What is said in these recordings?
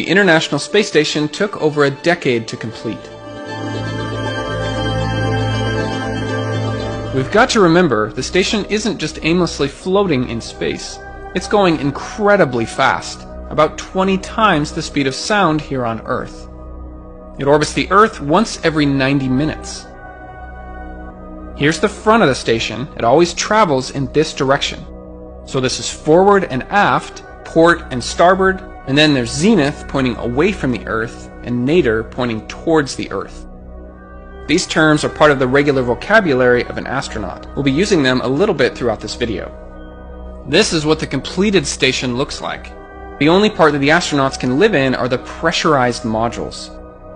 The International Space Station took over a decade to complete. We've got to remember, the station isn't just aimlessly floating in space. It's going incredibly fast, about 20 times the speed of sound here on Earth. It orbits the Earth once every 90 minutes. Here's the front of the station. It always travels in this direction. So this is forward and aft, port and starboard, and then there's zenith pointing away from the Earth and nadir pointing towards the Earth. These terms are part of the regular vocabulary of an astronaut. We'll be using them a little bit throughout this video. This is what the completed station looks like. The only part that the astronauts can live in are the pressurized modules.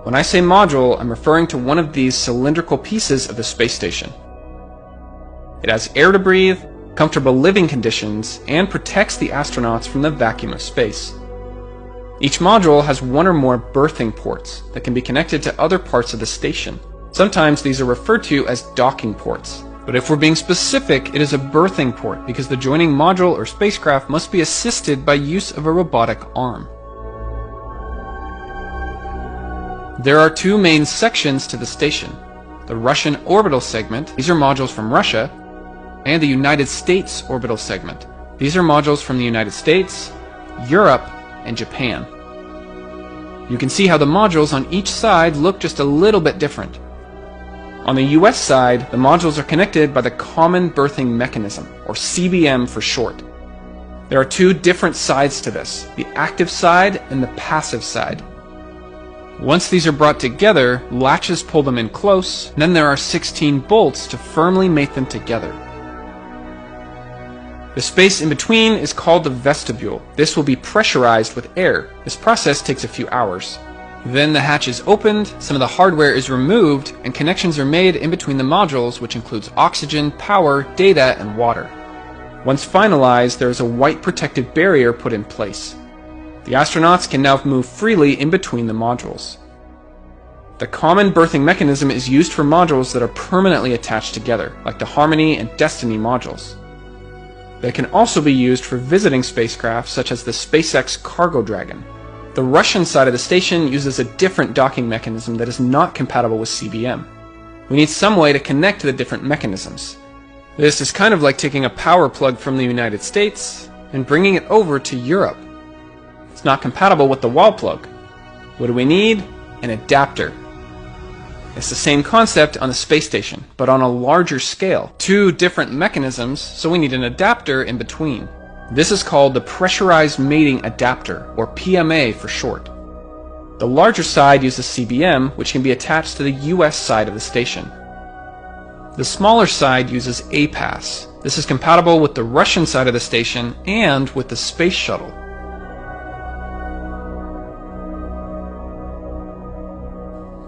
When I say module, I'm referring to one of these cylindrical pieces of the space station. It has air to breathe, comfortable living conditions, and protects the astronauts from the vacuum of space. Each module has one or more berthing ports that can be connected to other parts of the station. Sometimes these are referred to as docking ports, but if we're being specific, it is a berthing port because the joining module or spacecraft must be assisted by use of a robotic arm. There are two main sections to the station. The Russian orbital segment, these are modules from Russia, and the United States orbital segment. These are modules from the United States, Europe, and Japan. You can see how the modules on each side look just a little bit different. On the US side, the modules are connected by the Common Berthing Mechanism, or CBM for short. There are two different sides to this, the active side and the passive side. Once these are brought together, latches pull them in close, and then there are 16 bolts to firmly mate them together. The space in between is called the vestibule. This will be pressurized with air. This process takes a few hours. Then the hatch is opened, some of the hardware is removed, and connections are made in between the modules, which includes oxygen, power, data, and water. Once finalized, there is a white protective barrier put in place. The astronauts can now move freely in between the modules. The Common Berthing Mechanism is used for modules that are permanently attached together, like the Harmony and Destiny modules. They can also be used for visiting spacecraft such as the SpaceX Cargo Dragon. The Russian side of the station uses a different docking mechanism that is not compatible with CBM. We need some way to connect to the different mechanisms. This is kind of like taking a power plug from the United States and bringing it over to Europe. It's not compatible with the wall plug. What do we need? An adapter. It's the same concept on the space station, but on a larger scale. Two different mechanisms, so we need an adapter in between. This is called the Pressurized Mating Adapter, or PMA for short. The larger side uses CBM, which can be attached to the US side of the station. The smaller side uses APAS. This is compatible with the Russian side of the station and with the Space Shuttle.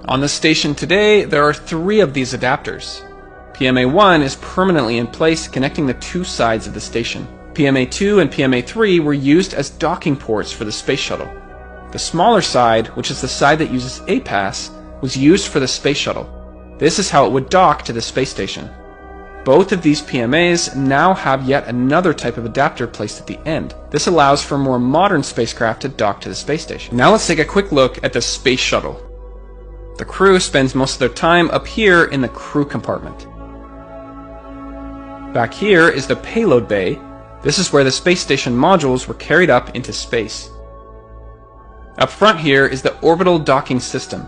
On the station today, there are 3 of these adapters. PMA-1 is permanently in place, connecting the two sides of the station. PMA-2 and PMA-3 were used as docking ports for the Space Shuttle. The smaller side, which is the side that uses APAS, was used for the Space Shuttle. This is how it would dock to the space station. Both of these PMAs now have yet another type of adapter placed at the end. This allows for more modern spacecraft to dock to the space station. Now let's take a quick look at the Space Shuttle. The crew spends most of their time up here in the crew compartment. Back here is the payload bay. This is where the space station modules were carried up into space. Up front here is the orbital docking system.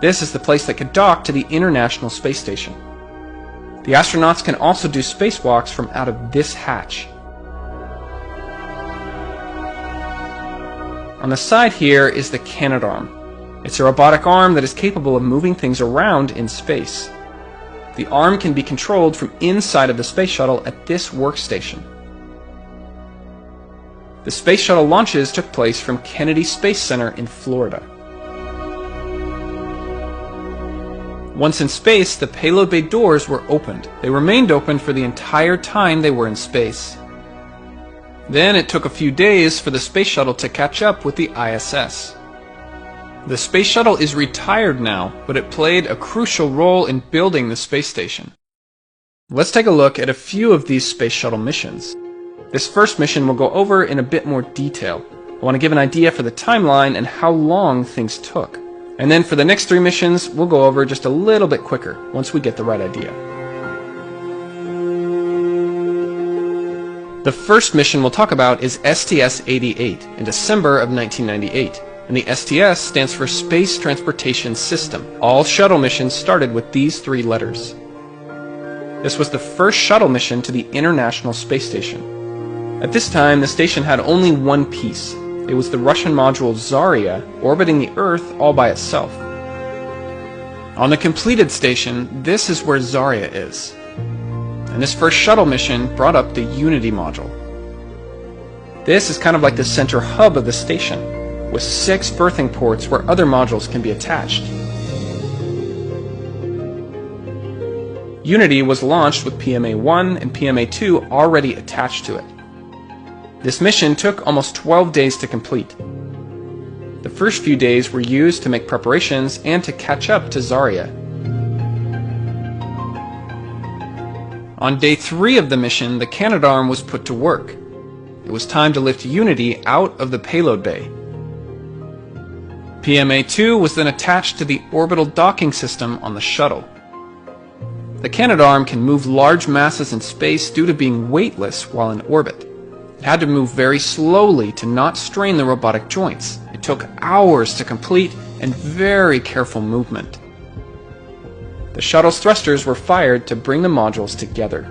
This is the place that could dock to the International Space Station. The astronauts can also do spacewalks from out of this hatch. On the side here is the Canadarm. It's a robotic arm that is capable of moving things around in space. The arm can be controlled from inside of the space shuttle at this workstation. The space shuttle launches took place from Kennedy Space Center in Florida. Once in space, the payload bay doors were opened. They remained open for the entire time they were in space. Then it took a few days for the space shuttle to catch up with the ISS. The space shuttle is retired now, but it played a crucial role in building the space station. Let's take a look at a few of these space shuttle missions. This first mission we'll go over in a bit more detail. I want to give an idea for the timeline and how long things took. And then for the next 3 missions, we'll go over just a little bit quicker once we get the right idea. The first mission we'll talk about is STS-88 in December of 1998. And the STS stands for Space Transportation System. All shuttle missions started with these 3 letters. This was the first shuttle mission to the International Space Station. At this time, the station had only one piece. It was the Russian module Zarya orbiting the Earth all by itself. On the completed station, this is where Zarya is. And this first shuttle mission brought up the Unity module. This is kind of like the center hub of the station, with 6 berthing ports where other modules can be attached. Unity was launched with PMA-1 and PMA-2 already attached to it. This mission took almost 12 days to complete. The first few days were used to make preparations and to catch up to Zarya. On day 3 of the mission, the Canadarm was put to work. It was time to lift Unity out of the payload bay. PMA-2 was then attached to the orbital docking system on the shuttle. The Canadarm can move large masses in space due to being weightless while in orbit. It had to move very slowly to not strain the robotic joints. It took hours to complete and very careful movement. The shuttle's thrusters were fired to bring the modules together.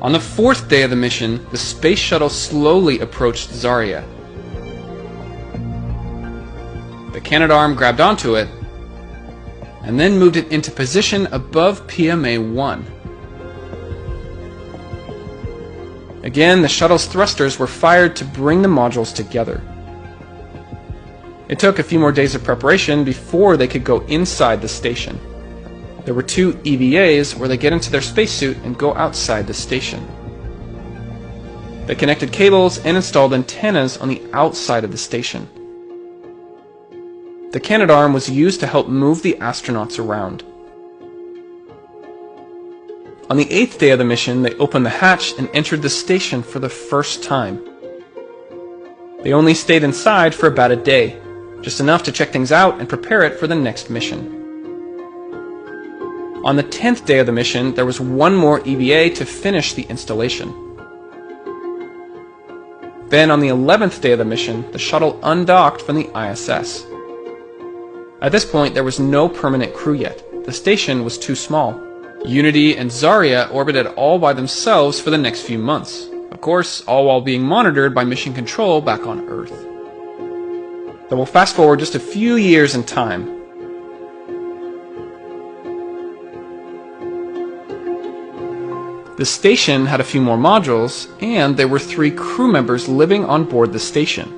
On the 4th day of the mission, the space shuttle slowly approached Zarya. The Canadarm grabbed onto it and then moved it into position above PMA-1. Again, the shuttle's thrusters were fired to bring the modules together. It took a few more days of preparation before they could go inside the station. There were 2 EVAs where they get into their spacesuit and go outside the station. They connected cables and installed antennas on the outside of the station. The Canadarm was used to help move the astronauts around. On the 8th day of the mission, they opened the hatch and entered the station for the first time. They only stayed inside for about a day, just enough to check things out and prepare it for the next mission. On the 10th day of the mission, there was 1 more EVA to finish the installation. Then on the 11th day of the mission, the shuttle undocked from the ISS. At this point, there was no permanent crew yet. The station was too small. Unity and Zarya orbited all by themselves for the next few months. Of course, all while being monitored by Mission Control back on Earth. Then we'll fast forward just a few years in time. The station had a few more modules, and there were 3 crew members living on board the station.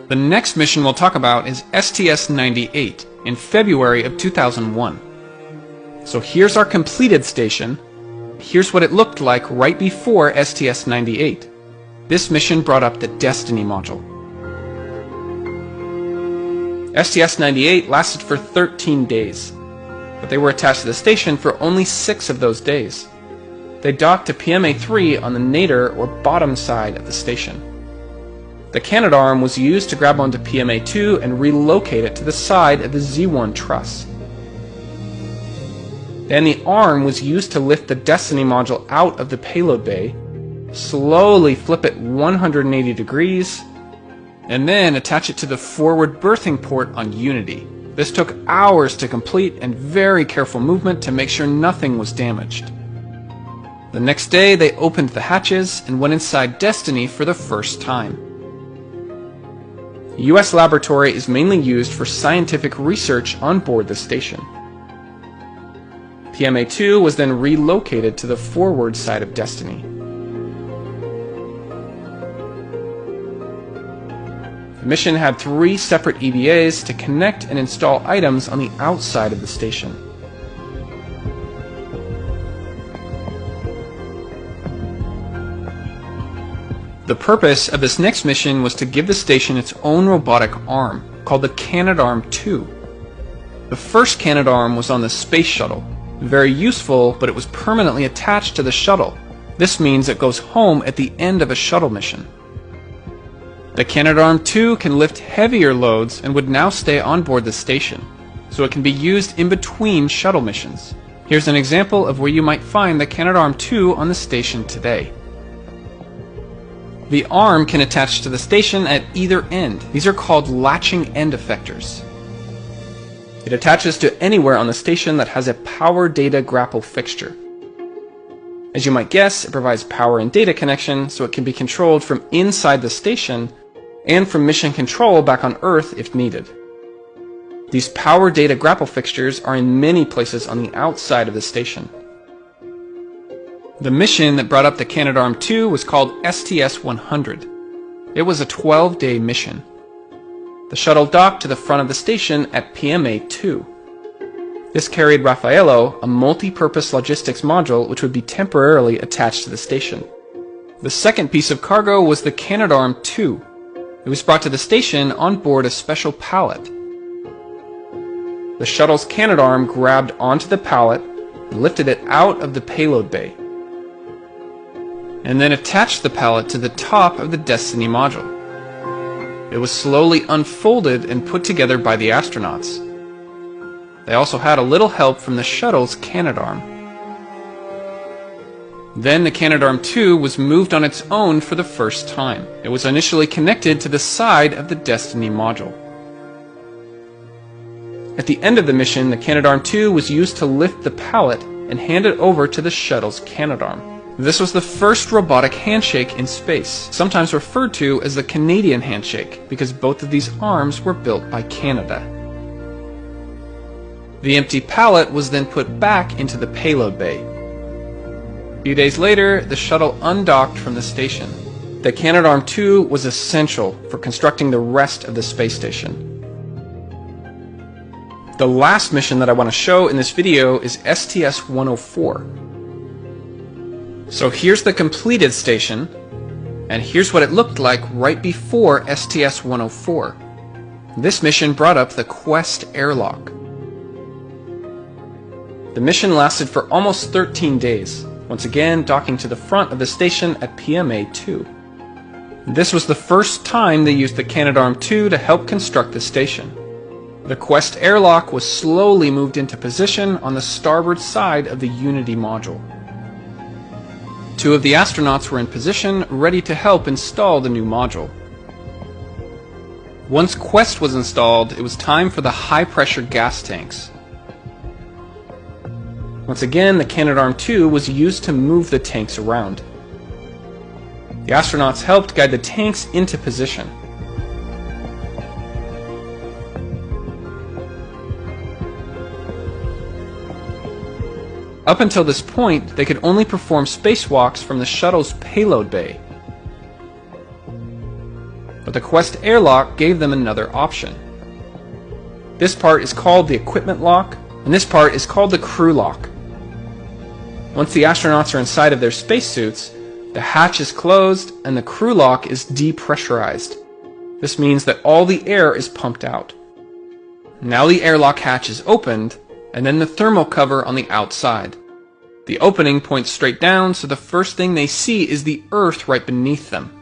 The next mission we'll talk about is STS-98 in February of 2001. So here's our completed station. Here's what it looked like right before STS-98. This mission brought up the Destiny module. STS-98 lasted for 13 days, but they were attached to the station for only 6 of those days. They docked to PMA-3 on the nadir or bottom side of the station. The Canadarm was used to grab onto PMA-2 and relocate it to the side of the Z1 truss. Then the arm was used to lift the Destiny module out of the payload bay, slowly flip it 180 degrees, and then attach it to the forward berthing port on Unity. This took hours to complete and very careful movement to make sure nothing was damaged. The next day they opened the hatches and went inside Destiny for the first time. The US laboratory is mainly used for scientific research on board the station. PMA-2 was then relocated to the forward side of Destiny. The mission had 3 separate EVAs to connect and install items on the outside of the station. The purpose of this next mission was to give the station its own robotic arm, called the Canadarm2. The first Canadarm was on the space shuttle. Very useful, but it was permanently attached to the shuttle. This means it goes home at the end of a shuttle mission. The Canadarm2 can lift heavier loads and would now stay on board the station, so it can be used in between shuttle missions. Here's an example of where you might find the Canadarm2 on the station today. The arm can attach to the station at either end. These are called latching end effectors. It attaches to anywhere on the station that has a power data grapple fixture. As you might guess, it provides power and data connection so it can be controlled from inside the station and from mission control back on Earth if needed. These power data grapple fixtures are in many places on the outside of the station. The mission that brought up the Canadarm2 was called STS-100. It was a 12-day mission. The shuttle docked to the front of the station at PMA-2. This carried Raffaello, a multi-purpose logistics module which would be temporarily attached to the station. The second piece of cargo was the Canadarm2. It was brought to the station on board a special pallet. The shuttle's Canadarm grabbed onto the pallet and lifted it out of the payload bay, and then attached the pallet to the top of the Destiny module. It was slowly unfolded and put together by the astronauts. They also had a little help from the shuttle's Canadarm. Then the Canadarm2 was moved on its own for the first time. It was initially connected to the side of the Destiny module. At the end of the mission, the Canadarm2 was used to lift the pallet and hand it over to the shuttle's Canadarm. This was the first robotic handshake in space, sometimes referred to as the Canadian handshake, because both of these arms were built by Canada. The empty pallet was then put back into the payload bay. A few days later, the shuttle undocked from the station. The Canadarm2 was essential for constructing the rest of the space station. The last mission that I want to show in this video is STS-104. So here's the completed station, and here's what it looked like right before STS-104. This mission brought up the Quest airlock. The mission lasted for almost 13 days, once again docking to the front of the station at PMA-2. This was the first time they used the Canadarm2 to help construct the station. The Quest airlock was slowly moved into position on the starboard side of the Unity module. Two of the astronauts were in position, ready to help install the new module. Once Quest was installed, it was time for the high-pressure gas tanks. Once again, the Canadarm2 was used to move the tanks around. The astronauts helped guide the tanks into position. Up until this point, they could only perform spacewalks from the shuttle's payload bay. But the Quest airlock gave them another option. This part is called the equipment lock, and this part is called the crew lock. Once the astronauts are inside of their spacesuits, the hatch is closed and the crew lock is depressurized. This means that all the air is pumped out. Now the airlock hatch is opened, and then the thermal cover on the outside. The opening points straight down, so the first thing they see is the Earth right beneath them.